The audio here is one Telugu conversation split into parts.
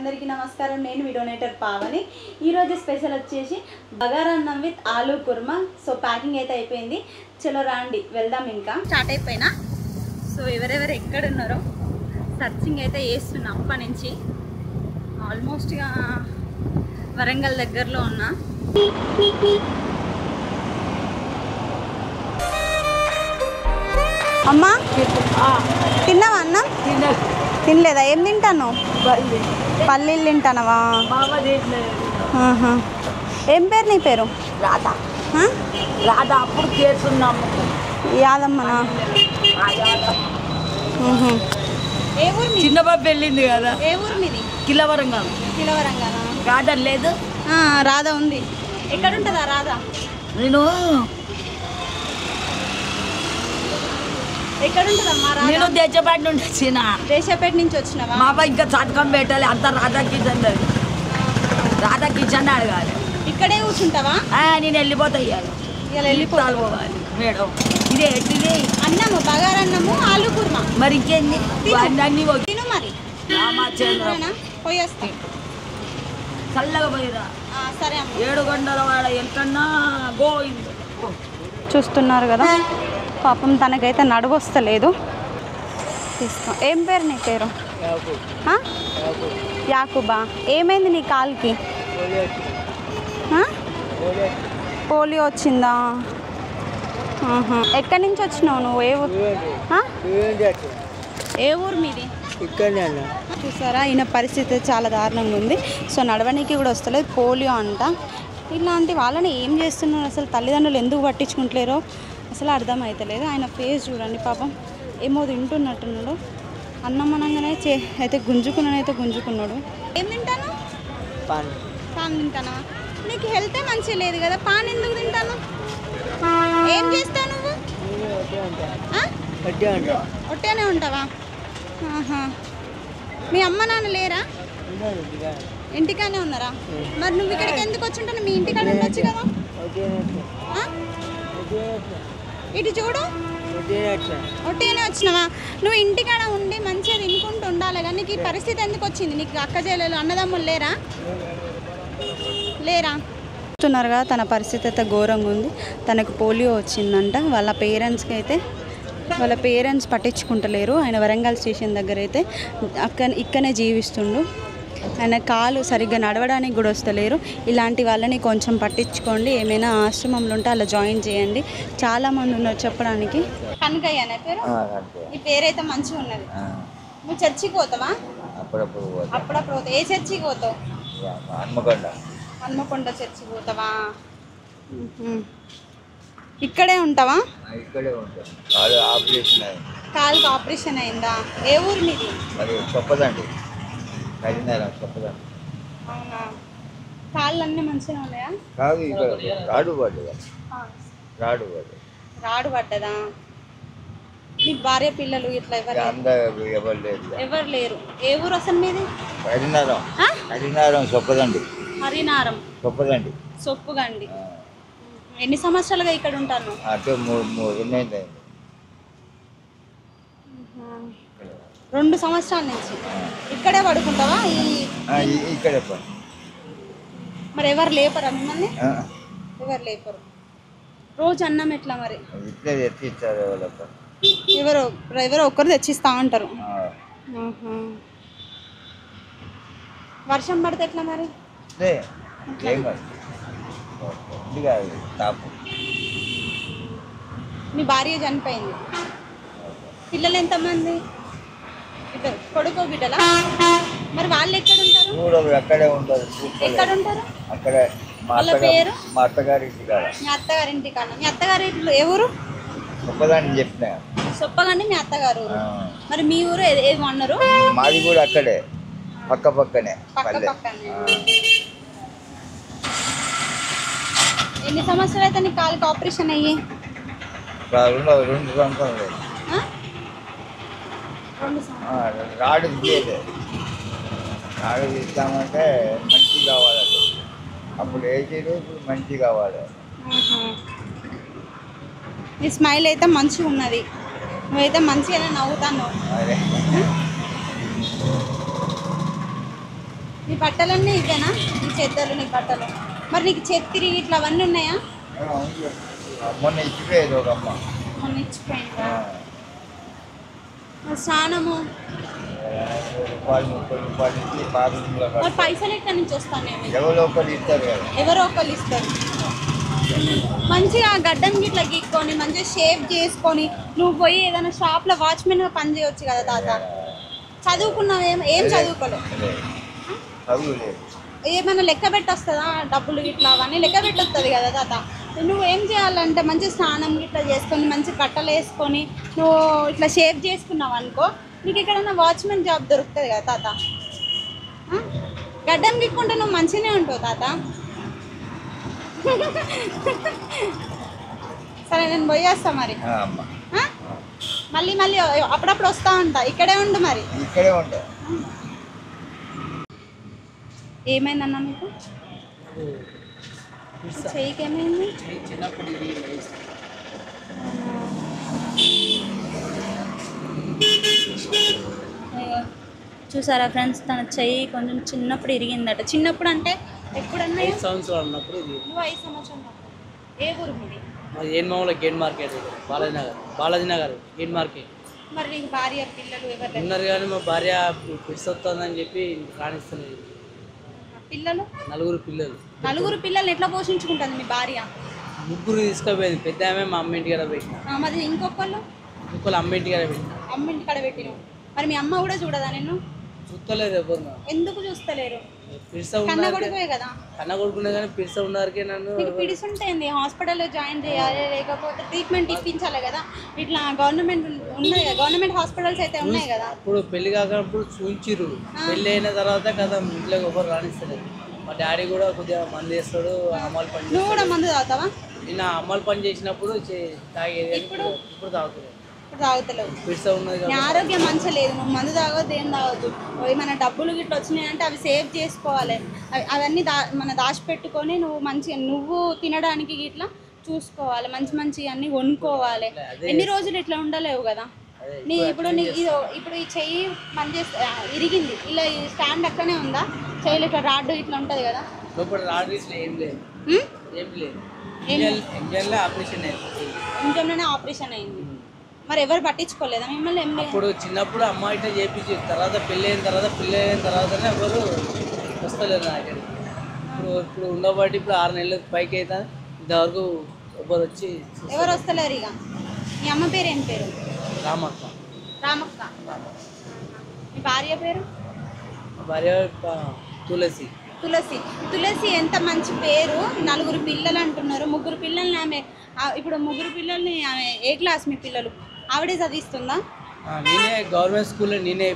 అందరికీ నమస్కారం. నేను వీడియోనేటర్ పావని. ఈరోజు స్పెషల్ వచ్చేసి బగారన్నం విత్ ఆలూ కుర్మా. సో ప్యాకింగ్ అయితే అయిపోయింది. చలో రాండి వెళ్దాం. ఇంకా స్టార్ట్ అయిపోయినా. సో ఎవరెవరు ఎక్కడున్నారో సర్చింగ్ అయితే చేస్తున్నా. అప్పటి నుంచి ఆల్మోస్ట్గా వరంగల్ దగ్గరలో ఉన్నా. అమ్మా తిన్నావా అన్న? తినలేదా? ఏం తింటాను? పల్లీలు తింటానవా? ఏం పేరు నీ పేరు? రాధా. రాధా అప్పుడు చేస్తున్నాము. యాదమ్మనా? ఏ ఊరు? చిన్న బాబు వెళ్ళింది కదా. ఏ ఊరు మీది? కిలవరంగల్. కిలవరంగానా? రాధా లేదు. రాధా ఉంది. ఎక్కడుంటుందా రాధా? నేను ఎక్కడుంటుందమ్మా రాధా? నేను దేశపేట నుండి వచ్చిన. దేశపేట నుంచి వచ్చినావా? మా అబ్బాయి ఇంకా చతకం పెట్టాలి. అంత రాధా కిచెన్ లేదు. రాధా కిచెన్ అడగాలి. ఇక్కడే కూర్చుంటావా? నేను వెళ్ళిపోతా. ఇవాళ వెళ్ళిపోవాలి పోవాలి మేడం. ఇదే ఎట్టిది అన్నము బగారన్నము ఆలూ కుర్మా. మరి ఇంకేంది అన్నీ తిను మరి. రామచంద్ర పోయి వస్తా. చల్లగా పోయిరా. సరే అమ్మ. 7 గంటల వాడ ఎంతన్నా గోయింది. చూస్తున్నారు కదా, పాపం తనకైతే నడువొస్తలేదు. తీసుకో. ఏం పేరు నీ పేరు? యాకూబా. ఏమైంది నీ కాలుకి? పోలియో వచ్చిందా? ఎక్కడి నుంచి వచ్చినావు నువ్వు? ఏ ఊరు? ఏ ఊరు మీది? చూసారా, ఈయన పరిస్థితి చాలా దారుణంగా ఉంది. సో నడవడానికి కూడా వస్తలేదు. పోలియో అంట. ఇలాంటి వాళ్ళని ఏం చేస్తున్నారు అసలు? తల్లిదండ్రులు ఎందుకు పట్టించుకుంటలేరో అసలు అర్థమవుతలేదు. ఆయన ఫేస్ చూడండి, పాపం ఏమో తింటున్నట్టున్నాడు. అన్నం అనగానే అయితే గుంజుకున్నాడు. ఏం తింటాను? పాన్ తింటానా? నీకు హెల్తే మంచిగా లేదు కదా, పాన్ ఎందుకు తింటాను? ఏం చేస్తావు నువ్వు? ఒట్టేనే ఉంటావా? మీ అమ్మ నాన్న లేరా? ఇంటికానే ఉన్నారా? మరి నువ్వు ఇక్కడికి ఎందుకు వచ్చి ఉంటాను? మీ ఇంటికాడ ఉండొచ్చు కదా. ఇటు చూడు, ఒట్టేనే వచ్చినావా? నువ్వు ఇంటికాడ ఉండి మంచిగా తినుకుంటూ ఉండాలి కానీ నీకు ఈ పరిస్థితి ఎందుకు వచ్చింది? నీకు అక్క చెల్లెలు అన్నదమ్ములు లేరా? చూస్తున్నారు కదా, తన పరిస్థితి అయితే ఘోరంగా ఉంది. తనకు పోలియో వచ్చిందంట. వాళ్ళ పేరెంట్స్ పట్టించుకుంటలేరు. ఆయన వరంగల్ స్టేషన్ దగ్గర అయితే ఇక్కడనే జీవిస్తుండు. ఆయన కాలు సరిగ్గా నడవడానికి కూడా వస్తలేరు. ఇలాంటి వాళ్ళని కొంచెం పట్టించుకోండి. ఏమైనా ఆశ్రమంలో ఉంటే అలా జాయిన్ చేయండి. చాలామంది ఉన్నారు చెప్పడానికి. కనకయ్యనే పేరు? ఈ పేరైతే మంచిగా ఉన్నది. నువ్వు చర్చికి పోతావా? అప్పుడప్పుడు పోతావు. ఏ చర్చికి పోతావు? హన్మకొండ చర్చికి పోతావా? ఇక్కడే ఉంటావా? కాలుకి ఆపరేషన్ అయిందా? ఏ ఊరు మీది? అవునా? కాళ్ళు అన్నీ మంచిగా ఉన్నాయా? రాడు పడ్డదా? నీ భార్య పిల్లలు ఇట్లా ఎవరు లేరు? ఏ ఊరు అసలు మీది? హరినారం. సొప్పుగండి. ఎన్ని సంవత్సరాలుగా ఇక్కడ ఉంటాను? 2 సంవత్సరాల నుంచి ఇక్కడే పడుకుంటావా? ఇక్కడే. మరి ఎవరు లేపరా మిమ్మల్ని? ఎవరు లేపరు. రోజు అన్నం ఎట్లా మరి? ఎవరో ఒక్కరు తెచ్చిస్తా అంటారు. వర్షం పడితే ఎట్లా మరి? మీ భార్య చనిపోయింది. పిల్లలు ఎంతమంది? ఇద్దరు. కొడుకో బిడ్డలా? మరి వాళ్ళు ఎక్కడ ఉంటారు? ఎక్కడ ఉంటారు? వాళ్ళ పేరు? మా అత్తగారి ఇంటికాడ. మీ అత్తగారింటికాడ. మీ అత్తగారి ఎవరు? సొప్పగండి మీ అత్తగారు. మరి మీ ఊరు ఏది అన్నారు? మాది కూడా అక్కడే, పక్కనే. ఎన్ని సంవత్సరాలు అయితే నీ కాలుకి ఆపరేషన్ అయ్యి? 2 సంవత్సరాలు. రాడు ఇస్తామంటే మంచి కావాలి. అప్పుడు ఏజీలు ఇప్పుడు మంచి కావాలి. నీ స్మైల్ అయితే మంచిగా ఉన్నది. నువ్వైతే మంచిగా నవ్వుతాను. నీ బట్టలన్నీ ఇవేనా? నీ చెద్దలు, నీ బట్టలు. మరి నీకు చెత్తిరి ఇట్లా అవన్నీ ఉన్నాయా? మొన్న ఇచ్చిపోయేది ఒక అమ్మ. మొన్న ఇచ్చిపోయిందా? మరి స్నానము రూపాయలు ఇచ్చి బాత్రూంలో మరి పైసలు ఎక్కడి నుంచి వస్తానేమి? ఎవరో ఒకరు ఇస్తారు కదా. ఎవరో ఒకళ్ళు ఇస్తారు. మంచిగా గడ్డం గిట్లా గీక్కొని మంచిగా షేప్ చేసుకొని నువ్వు పోయి ఏదైనా షాప్లో వాచ్మెన్గా పని చేయొచ్చు కదా తాత. చదువుకున్నావు? ఏం చదువుకోలేదు. చదువు లేదు. ఏమైనా లెక్క పెట్టొస్తుందా? డబ్బులు ఇట్లా అవన్నీ లెక్క పెట్టొస్తుంది కదా తాత. నువ్వు ఏం చేయాలంటే మంచి స్నానం ఇట్లా చేసుకొని మంచి బట్టలు వేసుకొని నువ్వు ఇట్లా షేప్ చేసుకున్నావు అనుకో, నీకు ఎక్కడైనా వాచ్మెన్ జాబ్ దొరుకుతుంది కదా తాత. గడ్డం గిక్కుంటే నువ్వు మంచిగానే ఉంటావు తాత. సరే నేను పోయేస్తా మరి. అమ్మ మళ్ళీ మళ్ళీ అప్పుడప్పుడు వస్తా ఉంటా. ఇక్కడే ఉండు మరి. ఇక్కడే ఉంటా. ఏమైందన్నా మీకు? చెయ్యికి ఏమైంది? చూసారా ఫ్రెండ్స్, తన చెయ్యి కొంచెం చిన్నప్పుడు ఇరిగిందట. చిన్నప్పుడు అంటే ఎప్పుడన్నా? 5 సంవత్సరాలు ఉన్నప్పుడు. నువ్వు 5 సంవత్సరాలు. ఏ ఊరు మీది? మరి Enumamula gate market, Balaji Nagar gate market. మరి నీకు భార్య పిల్లలు ఎవరు ఉన్నారు కానీ మా భార్య పిలిచి వస్తుందని చెప్పి రాణిస్తలేదు. పిల్లలు? 4 పిల్లలు. 4 పిల్లల్ని ఎట్లా పోషించుకుంటుంది మీ భార్య? 3 తీసుకుపోయింది. పెద్ద ఆమె మా అమ్మ ఇంటి కాడ పెట్టిన. మరి ఇంకొకళ్ళు? ఇంకొకళ్ళు అమ్మ ఇంటి కాడ పెట్టిన. అమ్మ ఇంటి కాడ పెట్టినావు. మరి మీ అమ్మ కూడా చూడదా నిన్ను? చూస్తలేదు ఎవరు. ఎందుకు చూస్తలేరు? పిలిచా కన్న ఉన్నారు కొడుకువే కదా. కన్న కొడుకునే కానీ పిలిచా ఉన్నారుకే నన్ను. నీకు పిడిసుంటుంది, హాస్పిటల్లో జాయిన్ చేయాలి, లేకపోతే ట్రీట్మెంట్ ఇప్పించాలి కదా. ఇట్లా గవర్నమెంట్ ఉన్నాయి కదా, గవర్నమెంట్ హాస్పిటల్స్ అయితే ఉన్నాయి కదా. అప్పుడు పెళ్లి కాకప్పుడు చూంచిరు. పెళ్ళి అయిన తర్వాత కదా ఇంట్లోకి ఎవరు రాణిస్తలేదు. మా డాడీ కూడా కొద్దిగా మంది చేస్తాడు, అమ్మాయిలు పని నువ్వు కూడా మందు తాగుతావా? నేను అమ్మాయిలు పని చేసినప్పుడు తాగేది. ఇప్పుడు తాగుతుంది. ఇప్పుడు తాగుతలేవు. పిడిసా ఉన్నది నీ ఆరోగ్యం మంచిగా లేదు. నువ్వు మందు తాగొద్దు, ఏం తాగొద్దు. ఏమైనా డబ్బులు గిట్లా వచ్చినాయంటే అవి సేవ్ చేసుకోవాలి. అవన్నీ దాచిపెట్టుకొని నువ్వు మంచిగా నువ్వు తినడానికి ఇట్లా చూసుకోవాలి. మంచి మంచి అన్నీ కొనుక్కోవాలి. ఎన్ని రోజులు ఇట్లా ఉండలేవు కదా. నీ ఇప్పుడు ఇప్పుడు ఈ చెయ్యి మంచి ఇరిగింది. ఇలా ఈ స్టాండ్ అక్కడనే ఉందా? చెయ్యిలు ఇట్లా రాడ్డు ఇట్లా ఉంటుంది కదా. లోపల రాడ్ ఇట్లా ఏం లేదు. ఏం లేదు. ఇంజన్లో ఆపరేషన్ అయింది. ఇంజన్లోనే ఆపరేషన్ అయింది. మరి ఎవరు పట్టించుకోలేదా మిమ్మల్ని? అప్పుడు చిన్నప్పుడు అమ్మ ఇట్లా చేయించి తర్వాత పెళ్ళి అయిన తర్వాతనే ఎవరు వస్తలేరు నా దగ్గర. ఇప్పుడు ఉండబట్టి ఇప్పుడు 6 నెలలు పైకి అవుతా ఇంతవరకు ఎవరు వచ్చి ఎవరు వస్తలేరు. ఇక మీ అమ్మ పేరు ఏం పేరు? రామక్క. రామక్క. మీ భార్య పేరు? భార్య తులసి. తులసి ఎంత మంచి పేరు. 4 పిల్లలు అంటున్నారు. 3 పిల్లల్ని ఆమె ఇప్పుడు 3 పిల్లల్ని ఆమె ఏ క్లాస్ మీ పిల్లలు? ఆవిడే చదివిస్తుందా? నేనే గవర్నమెంట్ స్కూల్లో నేనే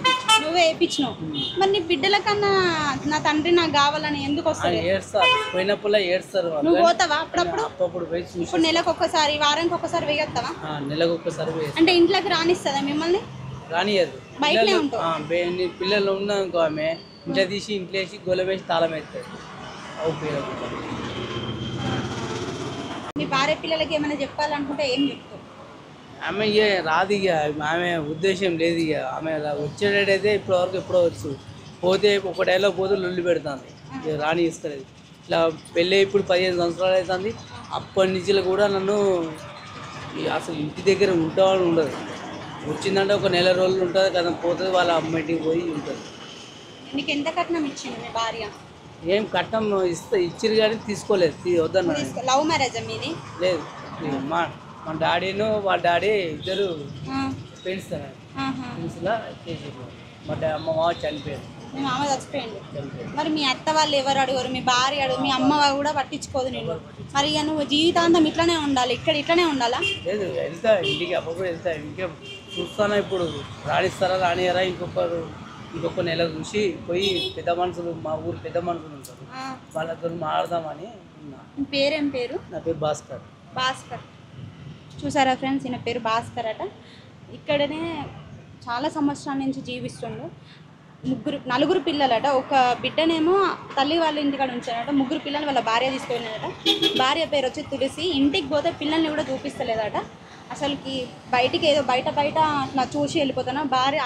నువ్వే వేయించినావు. మరి నీ బిడ్డల కన్నా నా తండ్రి నాకు కావాలని ఎందుకు వస్తారు? ఏడుస్తారు. పోయినప్పుడు ఏడుస్తారు. నువ్వు పోతావా అప్పుడప్పుడు? అప్పుడు పోయి చూసి. ఇప్పుడు నెలకు ఒక్కసారి, వారానికి ఒక్కసారి వేయొస్తావా? నెలకు ఒక్కసారి. అంటే ఇంట్లోకి రానిస్తుందా మిమ్మల్ని? రానియదు. బయటనే ఉంటావు. పిల్లలు ఉన్నా ఇంకో ఆమె ఇంట్లో తీసి ఇంట్లో వేసి గొల్ల వేసి తాళం వేస్తారు. మీ భార్య పిల్లలకి ఏమైనా చెప్పాలనుకుంటే ఏం చెప్తావు? ఆమె ఇక రాదు. ఇక ఆమె ఉద్దేశం లేదు. ఇక ఆమె వచ్చేటైతే ఇప్పటివరకు ఎప్పుడో వచ్చు. పోతే ఒక డైలాగ్ పోతే లొల్లి పెడుతుంది. ఇక రాని ఇస్తలేదు. ఇట్లా పెళ్ళి ఇప్పుడు 15 సంవత్సరాలు అవుతుంది. అప్పటి నుంచి కూడా నన్ను అసలు ఇంటి దగ్గర ఉంటామని ఉండదు. వచ్చిందంటే ఒక నెల రోజులు ఉంటుంది కదా, పోతుంది వాళ్ళ అమ్మ ఇంటికి పోయి ఉంటుంది. నీకు ఎంత కట్నం ఇచ్చింది మీ భార్య? ఏం కట్నం ఇచ్చిరు కానీ తీసుకోలేదు. వద్దన్నా. లవ్ మ్యారేజ్ మీది? లేదు. మా డాడీను వాళ్ళ డాడీ ఇద్దరు ఫ్రెండ్స్ ఫ్రెండ్స్లా చేసేది. మా అమ్మ చనిపోయాడు. మీ మామ చచ్చిపోయింది. మరి మీ అత్త వాళ్ళు ఎవరు అడుగురు? మీ భార్య అడుగు, మీ అమ్మ కూడా పట్టించుకోదు నేను. మరి ఇక నువ్వు జీవితాంతం ఇట్లనే ఉండాలి, ఇట్లనే ఉండాలా? లేదు, వెళ్తా ఇంటికి. అప్పుడు వెళ్తా. ఇంకే చూస్తానా ఇప్పుడు రాణిస్తారా రానియరా ఇంకొక నెల చూసి పోయి పెద్ద మనుషులు, మా ఊరు పెద్ద మనుషులు ఉంటారు, వాళ్ళతో మాట్లాడదామని ఉన్నా. పేరేం పేరు? నా పేరు భాస్కర్. చూసారా ఫ్రెండ్స్, ఈయన పేరు భాస్కర్ అట. ఇక్కడనే చాలా సంవత్సరాల నుంచి జీవిస్తుండు. 4 పిల్లలట. ఒక బిడ్డనేమో తల్లి వాళ్ళ ఇంటికాడ ఉంచారట. 3 పిల్లలు వాళ్ళ భార్య తీసుకెళ్ళినట. భార్య పేరు వచ్చి తులసి. ఇంటికి పోతే పిల్లల్ని కూడా చూపిస్తలేదట. అసలుకి బయటికి ఏదో బయట అట్లా చూసి వెళ్ళిపోతున్నా. భార్య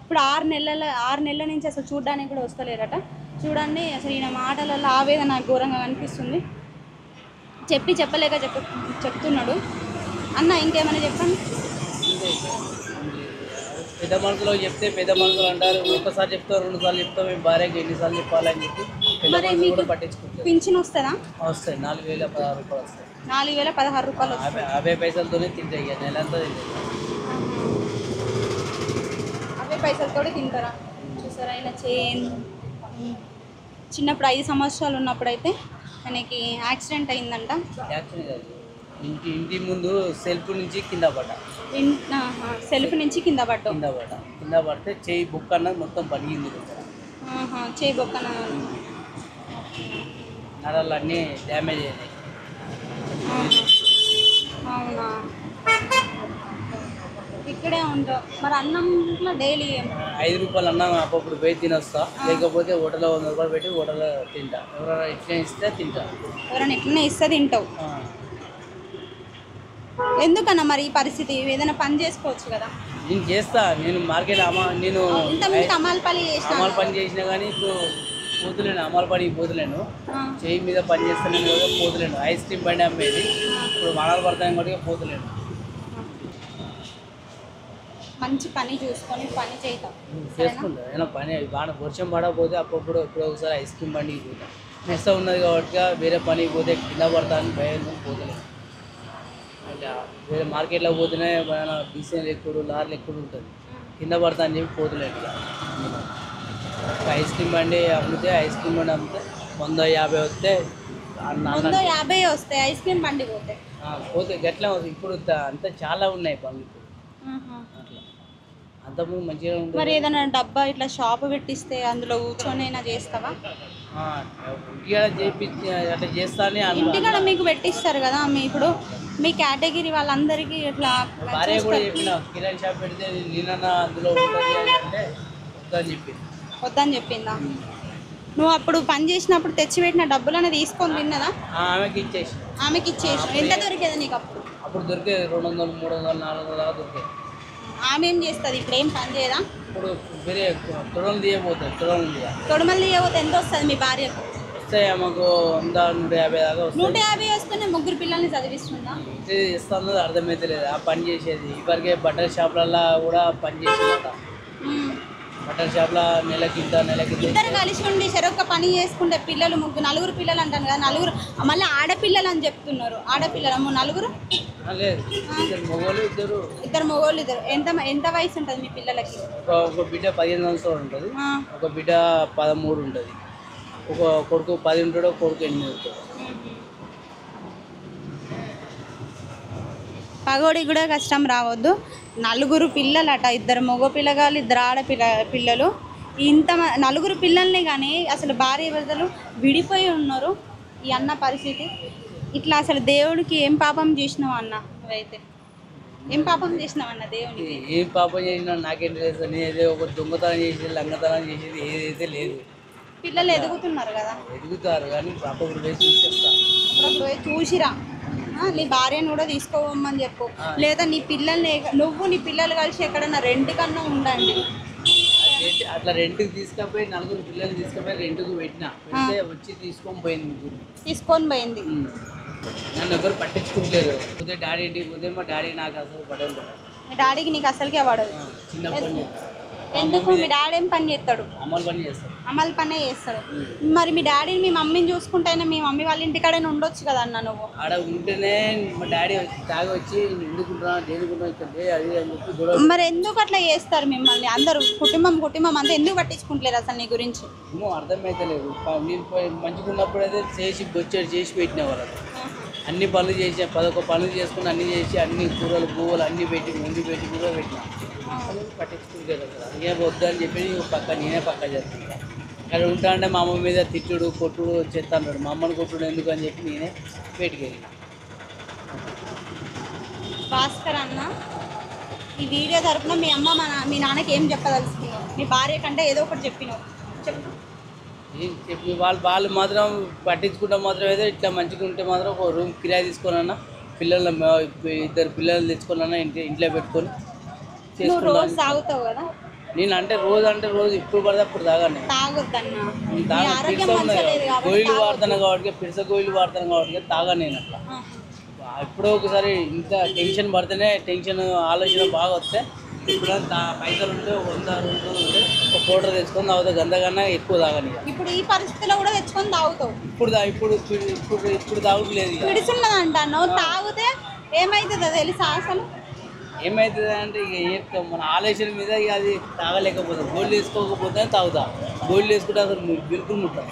ఇప్పుడు 6 నెలల నుంచి అసలు చూడడానికి కూడా వస్తలేరట. చూడండి అసలు ఈయన మాటలలో ఆవేదన నాకు ఘోరంగా కనిపిస్తుంది. చెప్పలేక చెప్తున్నాడు. అన్న ఇంకేమైనా చెప్పండి. పెద్ద మనుషులు చెప్తే పెద్ద మనుషులు అంటారు, ఒకసారి చెప్తారు, 2 సార్లు చెప్తాం, మేము భార్యకి ఎన్నిసార్లు చెప్పాలని చెప్పి పెద్ద మరి మనుషులు మీకు కూడా పట్టించుకుంటారు. పింఛన్ వస్తుందా? వస్తాయి 4016 రూపాయలు వస్తాయి. 4016 రూపాయలు వస్తాయి. 50 పైసలతోనే తింటాయి, ఇక నెలంతా తింటాయి. 50 పైసలతో తింటారా? చూసారా ఆయన చిన్నప్పుడు 5 సంవత్సరాలు ఉన్నప్పుడైతే ఆయనకి యాక్సిడెంట్ అయిందంట. యాక్చువల్లీ కాదు, ఇంటి ముందు సెల్ఫ్ నుంచి కింద పడ్డా. సెల్ఫ్ నుంచి కింద పడితే చేయి బుక్ అన్నది మొత్తం పడిగింది. చేయి బొక్కన నరాలు అన్నీ డ్యామేజ్ అయినాయి. అవునా? ఇక్కడే ఉంటావు మరి? అన్నంలో డైలీ 5 రూపాయలు అన్నం అప్పుడు పోయి తినొస్తా, లేకపోతే హోటల్లో 100 రూపాయలు పెట్టి హోటల్లో తింటా. ఎవరైనా ఇట్లా ఇస్తే తింటా. ఎవరైనా ఇట్లనే ఇస్తే తింటావు? ఎందుకన్నా మరి ఈ పరిస్థితి? ఏదైనా పని చేసుకోవచ్చు కదా. నేను చేస్తా, నేను మార్కెట్ నేను అమలు పని చేసినా కానీ ఇప్పుడు పోతులేను, అమలు పనికి పోతులేను. చేయి మీద పని చేస్తాను కూడా పోతులేను. ఐస్ క్రీమ్ బండి అమ్మేది, ఇప్పుడు వానాలు పడతాయి కూడా పోతులేను. మంచి పని చూసుకొని పని చేద్దాం, చేసుకుంటా. ఏదైనా పని బాగా వర్షం పడకపోతే అప్పుడు ఎప్పుడో ఒకసారి ఐస్ క్రీమ్ బండికి పోతాం. నెక్స్ట్ ఉన్నది కాబట్టి వేరే పనికి పోతే కింద పడతాను భయం పోతలేను. అంటే వేరే మార్కెట్లో పోతేనే డీసీఎల్ ఎక్కువ, లారీలు ఎక్కువ ఉంటుంది, కింద పడతా అని చెప్పి పోతలేదు. ఐస్ క్రీమ్ బండి అమ్మితే ఐస్ క్రీమ్ బండి అమ్మితే 150 వస్తే 150 వస్తాయి. ఐస్ క్రీమ్ బండి పోతే గట్లా ఇప్పుడు అంతా చాలా ఉన్నాయి పనులు ఇప్పుడు. అట్లా అంతకుముందు మంచిగా ఉంటుంది. మరి ఏదైనా డబ్బా ఇట్లా షాప్ పెట్టిస్తే అందులో కూర్చొని అయినా చేస్తావా? ఇంటికాడ చేయించి అట్లా చేస్తానే. ఇంటికాడ మీకు పెట్టిస్తారు కదా. ఇప్పుడు మీ కేటగిరీ వాళ్ళందరికీ ఇట్లా భార్య కూడా చెప్పిన కిరాణా షాప్ పెడితే నేనన్నా అందులో ఉంటుంది అంటే వద్దని చెప్పిందా? నువ్వు అప్పుడు పని చేసినప్పుడు తెచ్చిపెట్టిన డబ్బులనే తీసుకొని తిన్నదా? ఆమెకి ఇచ్చేసి. ఎంత దొరికేది నీకు అప్పుడు? అప్పుడు దొరికేది 200, 300, 400 దాకా దొరికేది. ఆమె ఏం చేస్తుంది ఇప్పుడు? ఏం పని చేయదా? ఇప్పుడు వేరే తొడలు తీయబోతుంది. తొడమలు తీయబోతే ఎంత వస్తుంది మీ భార్యకు? వస్తాయి మాకు 100, 150 దాకా వస్తుంది. 150 వస్తేనే 3 పిల్లల్ని చదివిస్తుందా? ఇస్తుంది అర్థమైతే లేదు. ఆ పని చేసేది ఇప్పటికే బట్టల షాపులలో కూడా పని చేసేదట. బట్టల షాప్లో నెలకి ఇద్దరు కలిసి ఉండి చెరొక్క పని చేసుకుంటే పిల్లలు 4 పిల్లలు అంటాను కదా. 4 మళ్ళీ ఆడపిల్లలు అని చెప్తున్నారు. ఆడపిల్లలు 4 లేదు, ఇద్దరు మగవాళ్ళు. ఎంత వయసు ఉంటుంది మీ పిల్లలకి? ఒక బిడ్డ 15 సంవత్సరాలు ఉంటుంది, ఒక బిడ్డ 13 ఉంటుంది, ఒక కొడుకు 10 ఉంటాడు, ఒక కొడుకు 8 ఉంటాడు. పగోడికి కూడా కష్టం రావద్దు. 4 పిల్లలట, 2 మగ పిల్లగాళ్ళు, 2 ఆడపిల్లలు. 4 పిల్లల్ని కానీ అసలు భార్య భర్తలు విడిపోయి ఉన్నారు. ఈ అన్న పరిస్థితి ఇట్లా. అసలు దేవుడికి ఏం పాపం చేసినావు అన్న? నువ్వైతే ఏం పాపం చేసినావు అన్న దేవునికి? ఏం పాపం చేసినా నాకేం తెలుసు. నేనైతే ఒక దొంగతనం చేసేది, లంగతనం చేసేది ఏదైతే లేదు. పిల్లలు ఎదుగుతున్నారు కదా. ఎదుగుతారు కానీ అప్పుడు పోయి చూసేస్తా. అప్పుడు పోయి చూసిరా. నీ భార్యను కూడా తీసుకోవమ్మని చెప్పు. లేదా నీ పిల్లల్ని, నీ పిల్లలు కలిసి ఎక్కడన్నా రెంట్ కన్నా ఉండండి. అట్లా రెంట్కి తీసుకుపోయి 4 పిల్లలు తీసుకుపోయి రెంట్కి పెట్టినా, పెడితే వచ్చి తీసుకొని పోయింది. నన్ను ఎవరు పట్టించుకుంటలేరు. పోతే డాడీ ఇంటికి పోతే మా డాడీ నాకు అసలు పడదు. మీ డాడీకి నీకు అసలుకే పడదు. చిన్నప్పటి ఎందుకు? మీ డాడీ ఏం పని చేస్తాడు? అమలు పనే చేస్తాడు. మరి మీ డాడీని, మీ మమ్మీని చూసుకుంటేనే మీ మమ్మీ వాళ్ళ ఇంటికాడైనా ఉండొచ్చు కదా అన్న. నువ్వు ఆడ ఉంటేనే మా డాడీ తాగి వచ్చి ఎందుకుంటున్నా దేనికుంటున్నా అది అని చెప్పి గొడవ. మరి ఎందుకు అట్లా చేస్తారు మిమ్మల్ని? అందరూ కుటుంబం అంతా ఎందుకు పట్టించుకుంటలేరు అసలు నీ గురించి? ఏమో అర్థమైతే లేదు. నేను మంచిగా ఉన్నప్పుడు అయితే చేసి బొచ్చాడు చేసి పెట్టిన వాళ్ళకి అన్ని పనులు చేసి 11 పనులు చేసుకుని అన్ని చేసి అన్ని కూరలు పువ్వులు అన్ని పెట్టి ముందు పెట్టి కూడా పెట్టినా. పట్టించుకుంటారు అసలు. ఏం వద్దు అని చెప్పి నేనే పక్క చేస్తాను. అక్కడ ఉంటా అంటే మా అమ్మ మీద తిట్టుడు కొట్టుడు చేస్తా అన్నాడు. మా అమ్మని కొట్టుడు ఎందుకు అని చెప్పి నేనే పెట్టుకెళ్ళి. భాస్కర్ అన్న, ఈ వీడియో తరపున మీ అమ్మ మీ నాన్నకి ఏం చెప్పదలుచుకున్నావు? మీ భార్య కంటే ఏదో ఒకటి చెప్పినావు, చెప్పు. చెప్పి వాళ్ళు మాత్రం పట్టించుకుంటే మాత్రం అయితే ఇట్లా మంచిగా ఉంటే మాత్రం ఒక రూమ్ కిరాయి తీసుకున్నా, 2 పిల్లలు తెచ్చుకున్నా, ఇంట్లో పెట్టుకొని రోజు తాగుతావు కదా. నేను అంటే రోజు ఇప్పుడు పడితే అప్పుడు తాగాను తాగొద్దన్నా తాగా ఆరోగ్యం పిరిస మంచిగా ఉన్నది లేదు కాబట్టి గోయిలు వాడుతాను కాబట్టి పిరిస గోయిలు వాడతాను కాబట్టి తాగా నేను అట్లా ఎప్పుడో ఒకసారి ఇంత టెన్షన్ పడితేనే టెన్షన్ ఆలోచన బాగా వస్తే ఇప్పుడు పైసలు ఉంటే 100 200 ఉంటే ఒక పౌడర్ తెచ్చుకొని తాగుతా గందకన్నా ఎక్కువ తాగని ఇప్పుడు ఈ పరిస్థితిలో కూడా తెచ్చుకొని తాగుతావు. ఇప్పుడు తాగుతలేదు ఇక. పిడిచున్నదంటాను తాగితే ఏమవుతుందో తెలుసా అసలు? ఏమవుతుంది అంటే ఇక మన ఆలోచన మీద ఇక అది తాగలేకపోతాం. గోల్డ్ వేసుకోకపోతే తాగుతా, గోల్డ్ వేసుకుంటే అసలు బిల్కుల్ ముట్టాం.